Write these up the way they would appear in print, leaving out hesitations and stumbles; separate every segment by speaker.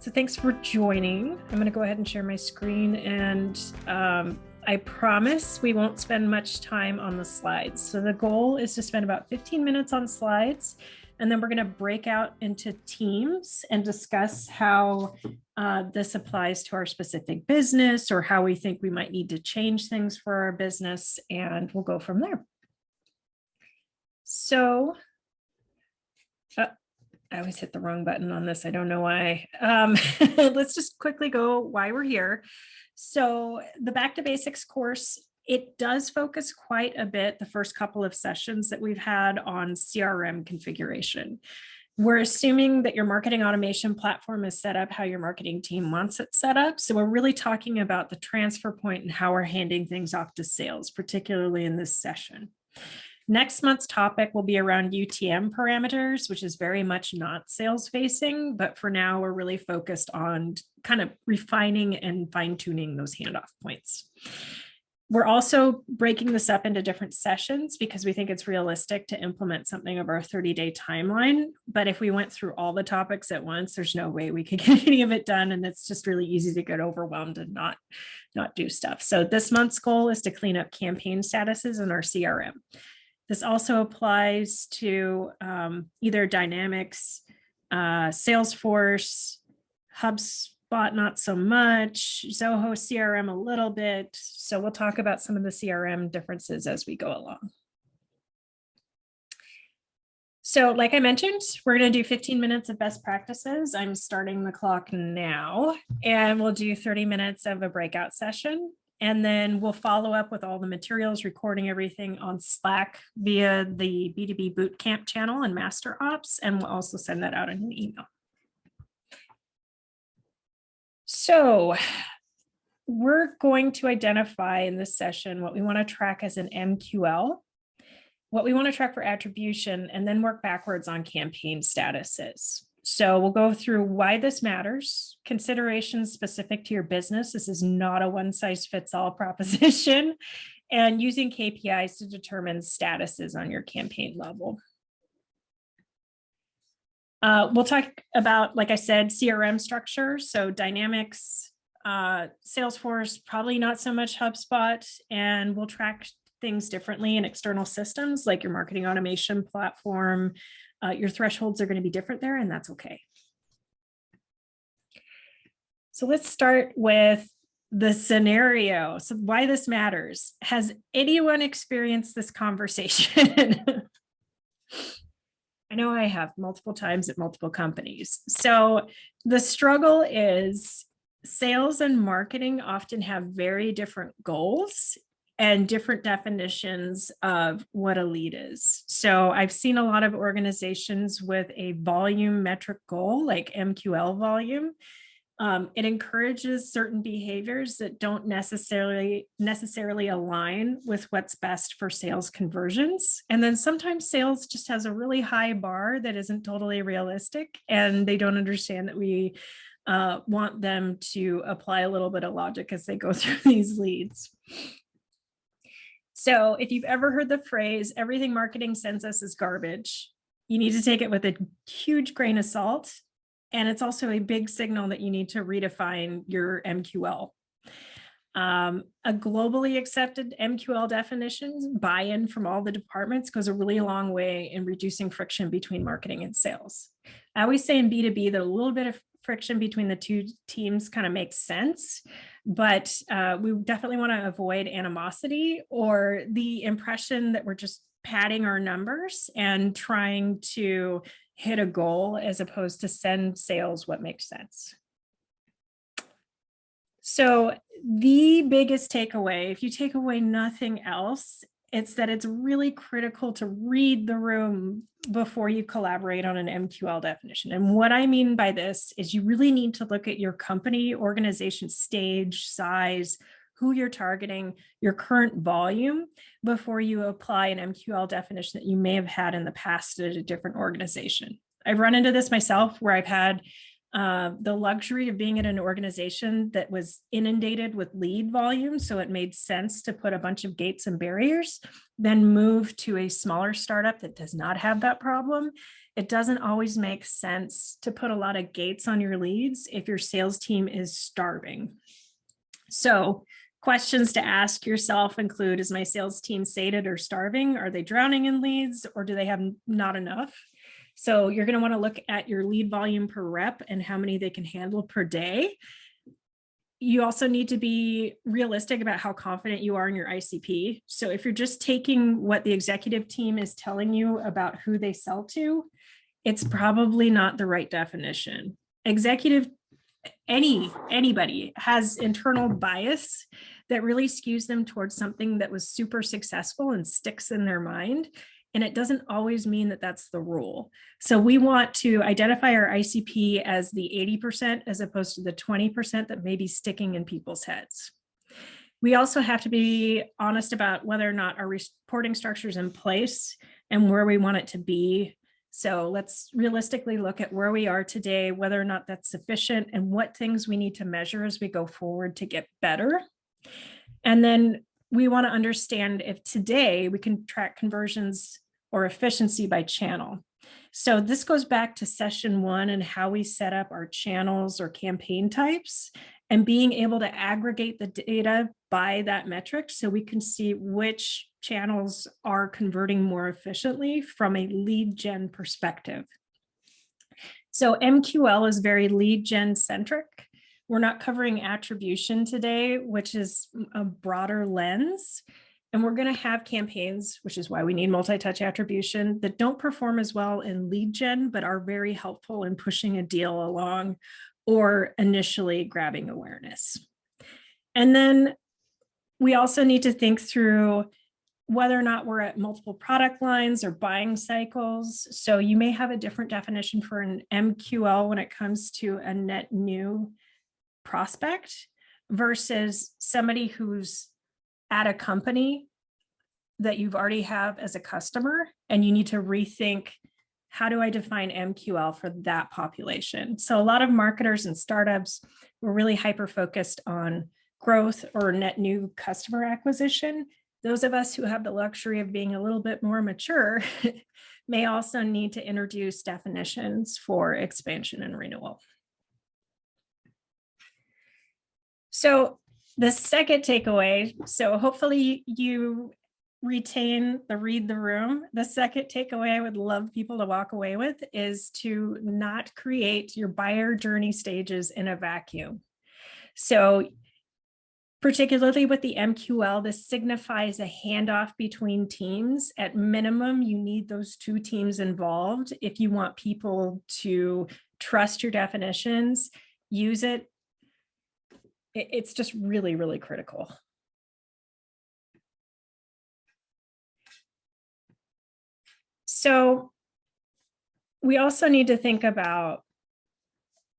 Speaker 1: So thanks for joining. I'm going to go ahead and share my screen, and I promise we won't spend much time on the slides. So the goal is to spend about 15 minutes on slides, and then we're going to break out into teams and discuss how this applies to our specific business or how we think we might need to change things for our business, and we'll go from there. So I always hit the wrong button on this. I don't know why. Let's just quickly go why we're here. So the Back to Basics course, it does focus quite a bit, the first couple of sessions that we've had, on CRM configuration. We're assuming that your marketing automation platform is set up how your marketing team wants it set up. So we're really talking about the transfer point and how we're handing things off to sales, particularly in this session. Next month's topic will be around UTM parameters, which is very much not sales facing, but for now we're really focused on kind of refining and fine tuning those handoff points. We're also breaking this up into different sessions because we think it's realistic to implement something of our 30-day timeline. But if we went through all the topics at once, there's no way we could get any of it done. And it's just really easy to get overwhelmed and not do stuff. So this month's goal is to clean up campaign statuses in our CRM. This also applies to either Dynamics, Salesforce, HubSpot, not so much, Zoho CRM a little bit. So we'll talk about some of the CRM differences as we go along. So like I mentioned, we're going to do 15 minutes of best practices. I'm starting the clock now, and we'll do 30 minutes of a breakout session. And then we'll follow up with all the materials, recording everything on Slack via the B2B Bootcamp channel and Master Ops, and we'll also send that out in an email. So we're going to identify in this session what we want to track as an MQL, what we want to track for attribution, and then work backwards on campaign statuses. So we'll go through why this matters, considerations specific to your business. This is not a one-size-fits-all proposition, and using KPIs to determine statuses on your campaign level. We'll talk about, like I said, CRM structure. So Dynamics, Salesforce, probably not so much HubSpot, and we'll track things differently in external systems like your marketing automation platform. Your thresholds are going to be different there, and that's okay. So let's start with the scenario. So why this matters. Has anyone experienced this conversation? I know I have multiple times at multiple companies. So the struggle is sales and marketing often have very different goals and different definitions of what a lead is. So I've seen a lot of organizations with a volume metric goal, like MQL volume. It encourages certain behaviors that don't necessarily align with what's best for sales conversions. And then sometimes sales just has a really high bar that isn't totally realistic, and they don't understand that we want them to apply a little bit of logic as they go through these leads. So if you've ever heard the phrase, everything marketing sends us is garbage, you need to take it with a huge grain of salt. And it's also a big signal that you need to redefine your MQL. A globally accepted MQL definitions, buy-in from all the departments, goes a really long way in reducing friction between marketing and sales. I always say in B2B that a little bit of friction between the two teams kind of makes sense, but we definitely want to avoid animosity or the impression that we're just padding our numbers and trying to hit a goal as opposed to send sales what makes sense. So the biggest takeaway, if you take away nothing else, it's that it's really critical to read the room before you collaborate on an MQL definition. And what I mean by this is you really need to look at your company, organization stage, size, who you're targeting, your current volume, before you apply an MQL definition that you may have had in the past at a different organization. I've run into this myself where I've had the luxury of being at an organization that was inundated with lead volume. So it made sense to put a bunch of gates and barriers, then move to a smaller startup that does not have that problem. It doesn't always make sense to put a lot of gates on your leads if your sales team is starving. So questions to ask yourself include, is my sales team sated or starving? Are they drowning in leads, or do they have not enough? So you're going to want to look at your lead volume per rep and how many they can handle per day. You also need to be realistic about how confident you are in your ICP. So if you're just taking what the executive team is telling you about who they sell to, it's probably not the right definition. Anybody has internal bias that really skews them towards something that was super successful and sticks in their mind. And it doesn't always mean that that's the rule. So we want to identify our ICP as the 80% as opposed to the 20% that may be sticking in people's heads. We also have to be honest about whether or not our reporting structure is in place and where we want it to be. So let's realistically look at where we are today, whether or not that's sufficient, and what things we need to measure as we go forward to get better. And then we want to understand if today we can track conversions or efficiency by channel. So this goes back to session 1 and how we set up our channels or campaign types and being able to aggregate the data by that metric so we can see which channels are converting more efficiently from a lead gen perspective. So MQL is very lead gen centric. We're not covering attribution today, which is a broader lens. And we're going to have campaigns, which is why we need multi-touch attribution, that don't perform as well in lead gen, but are very helpful in pushing a deal along or initially grabbing awareness. And then we also need to think through whether or not we're at multiple product lines or buying cycles. So you may have a different definition for an MQL when it comes to a net new prospect versus somebody who's at a company that you've already have as a customer, and you need to rethink, how do I define MQL for that population? So a lot of marketers and startups were really hyper-focused on growth or net new customer acquisition. Those of us who have the luxury of being a little bit more mature may also need to introduce definitions for expansion and renewal. So the second takeaway, so hopefully you retain the read the room. The second takeaway I would love people to walk away with is to not create your buyer journey stages in a vacuum. So particularly with the MQL, this signifies a handoff between teams. At minimum, you need those 2 teams involved if you want people to trust your definitions, use it. It's just really, really critical. So we also need to think about,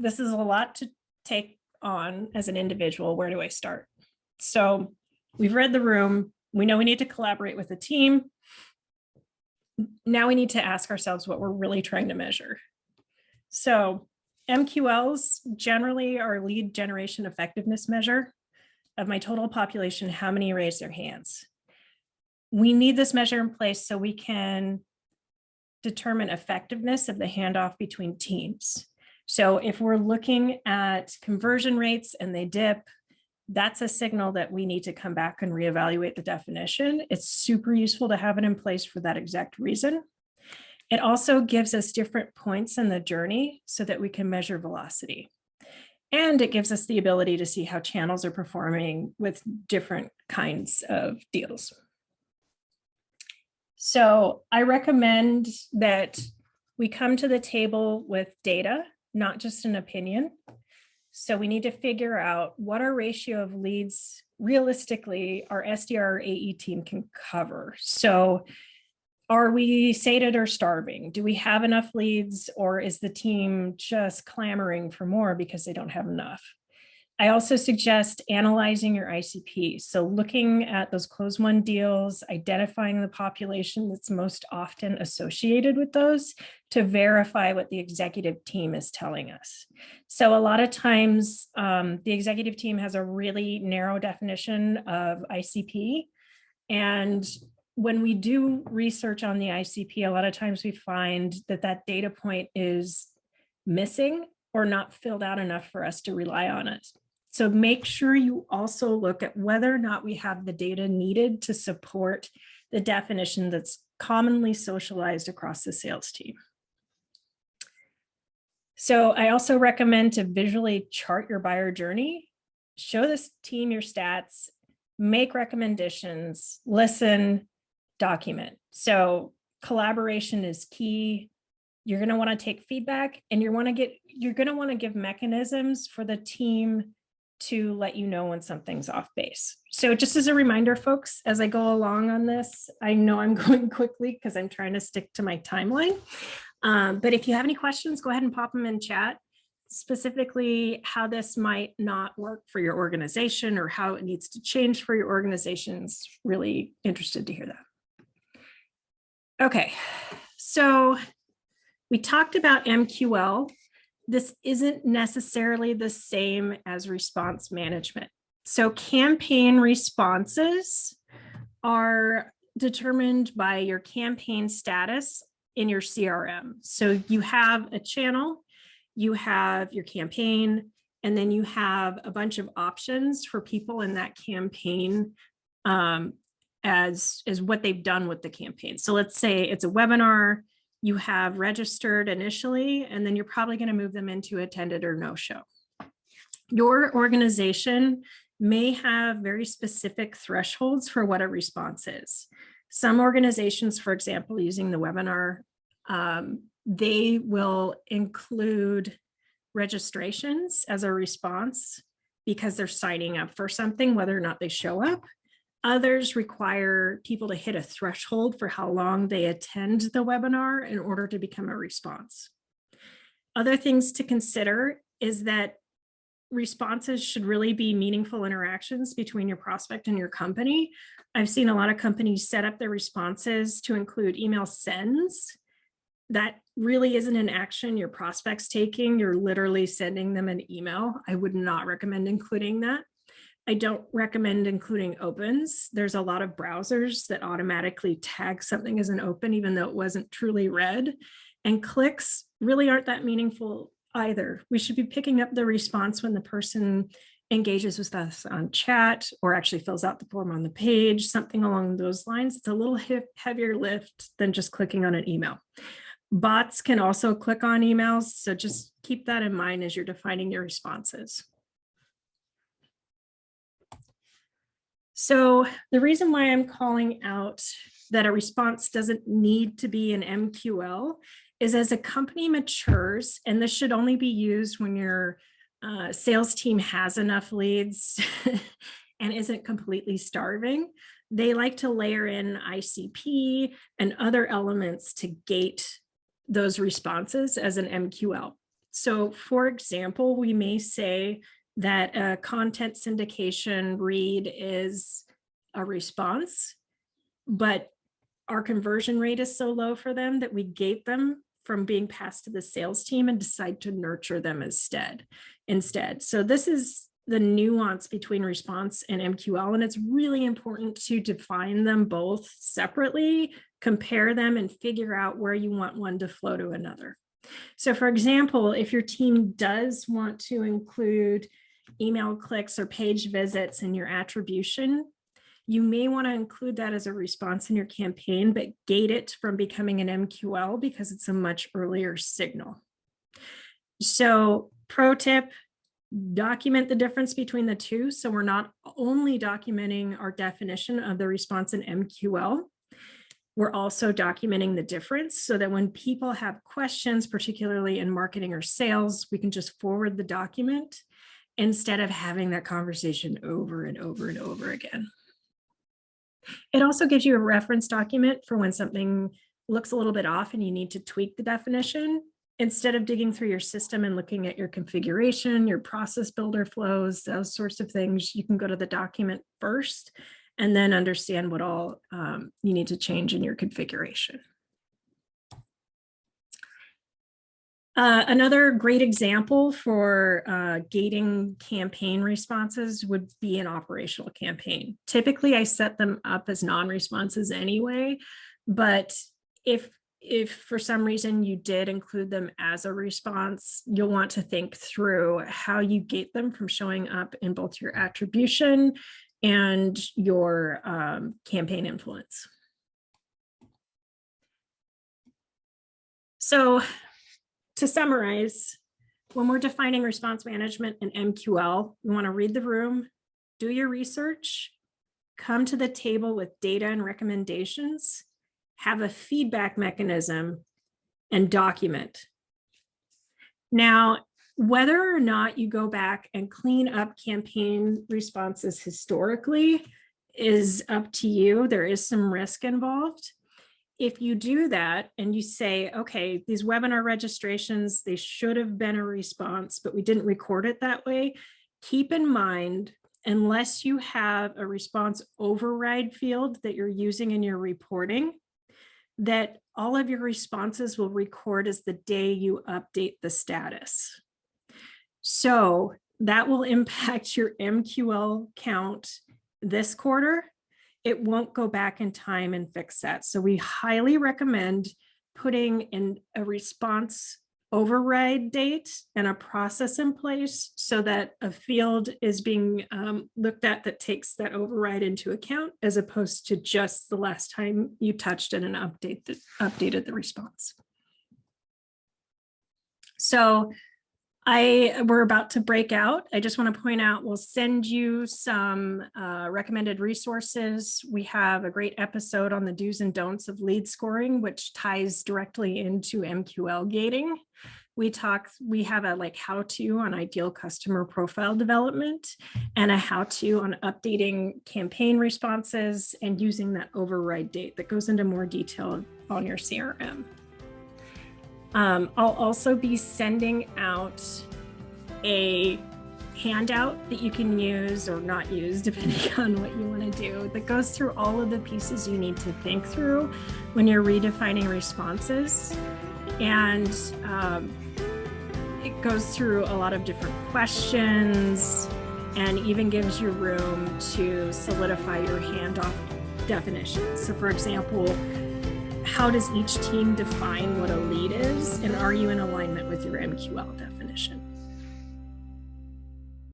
Speaker 1: this is a lot to take on as an individual. Where do I start? So we've read the room. We know we need to collaborate with the team. Now we need to ask ourselves what we're really trying to measure. So MQLs generally are lead generation effectiveness measure of my total population, how many raise their hands. We need this measure in place so we can determine effectiveness of the handoff between teams. So if we're looking at conversion rates and they dip, that's a signal that we need to come back and reevaluate the definition. It's super useful to have it in place for that exact reason. It also gives us different points in the journey so that we can measure velocity. And it gives us the ability to see how channels are performing with different kinds of deals. So I recommend that we come to the table with data, not just an opinion. So we need to figure out what our ratio of leads realistically our SDR or AE team can cover. So are we sated or starving? Do we have enough leads, or is the team just clamoring for more because they don't have enough? I also suggest analyzing your ICP. So looking at those close won deals, identifying the population that's most often associated with those to verify what the executive team is telling us. So a lot of times the executive team has a really narrow definition of ICP, and when we do research on the ICP, a lot of times we find that that data point is missing or not filled out enough for us to rely on it. So make sure you also look at whether or not we have the data needed to support the definition that's commonly socialized across the sales team. So I also recommend to visually chart your buyer journey, show this team your stats, make recommendations, listen, document. So collaboration is key. You're going to want to take feedback, and you're going to want to give mechanisms for the team to let you know when something's off base. So just as a reminder, folks, as I go along on this, I know I'm going quickly because I'm trying to stick to my timeline. But if you have any questions, go ahead and pop them in chat, specifically how this might not work for your organization or how it needs to change for your organizations. Really interested to hear that. Okay, so we talked about MQL. This isn't necessarily the same as response management. So campaign responses are determined by your campaign status in your CRM. So you have a channel, you have your campaign, and then you have a bunch of options for people in that campaign as what they've done with the campaign. So let's say it's a webinar, you have registered initially, and then you're probably going to move them into attended or no show. Your organization may have very specific thresholds for what a response is. Some organizations, for example, using the webinar, they will include registrations as a response because they're signing up for something, whether or not they show up. Others require people to hit a threshold for how long they attend the webinar in order to become a response. Other things to consider is that responses should really be meaningful interactions between your prospect and your company. I've seen a lot of companies set up their responses to include email sends. That really isn't an action your prospect's taking. You're literally sending them an email. I would not recommend including that. I don't recommend including opens. There's a lot of browsers that automatically tag something as an open, even though it wasn't truly read. And clicks really aren't that meaningful either. We should be picking up the response when the person engages with us on chat or actually fills out the form on the page, something along those lines. It's a little heavier lift than just clicking on an email. Bots can also click on emails, so just keep that in mind as you're defining your responses. So the reason why I'm calling out that a response doesn't need to be an MQL is as a company matures, and this should only be used when your sales team has enough leads and isn't completely starving, they like to layer in ICP and other elements to gate those responses as an MQL. So for example, we may say that a content syndication read is a response, but our conversion rate is so low for them that we gate them from being passed to the sales team and decide to nurture them instead. So this is the nuance between response and MQL, and it's really important to define them both separately, compare them, and figure out where you want one to flow to another. So for example, if your team does want to include email clicks or page visits in your attribution, you may want to include that as a response in your campaign, but gate it from becoming an MQL because it's a much earlier signal. So pro tip, document the difference between the two. So we're not only documenting our definition of the response in MQL, we're also documenting the difference so that when people have questions, particularly in marketing or sales, we can just forward the document instead of having that conversation over and over and over again. It also gives you a reference document for when something looks a little bit off and you need to tweak the definition. Instead of digging through your system and looking at your configuration, your process builder flows, those sorts of things, you can go to the document first and then understand what all you need to change in your configuration. Another great example for gating campaign responses would be an operational campaign. Typically, I set them up as non-responses anyway, but if for some reason you did include them as a response, you'll want to think through how you gate them from showing up in both your attribution and your campaign influence. So to summarize, when we're defining response management in MQL, we want to read the room, do your research, come to the table with data and recommendations, have a feedback mechanism, and document. Now, whether or not you go back and clean up campaign responses historically is up to you. There is some risk involved. If you do that and you say, okay, these webinar registrations, they should have been a response, but we didn't record it that way, keep in mind, unless you have a response override field that you're using in your reporting, that all of your responses will record as the day you update the status. So that will impact your MQL count this quarter. It won't go back in time and fix that. So we highly recommend putting in a response override date and a process in place so that a field is being looked at that takes that override into account, as opposed to just the last time you touched it and updated the response. So we're about to break out. I just want to point out, we'll send you some recommended resources. We have a great episode on the do's and don'ts of lead scoring, which ties directly into MQL gating. We have a how-to on ideal customer profile development and a how-to on updating campaign responses and using that override date that goes into more detail on your CRM. I'll also be sending out a handout that you can use or not use, depending on what you want to do, that goes through all of the pieces you need to think through when you're redefining responses. And it goes through a lot of different questions and even gives you room to solidify your handoff definitions. So for example, how does each team define what a lead is? And are you in alignment with your MQL definition?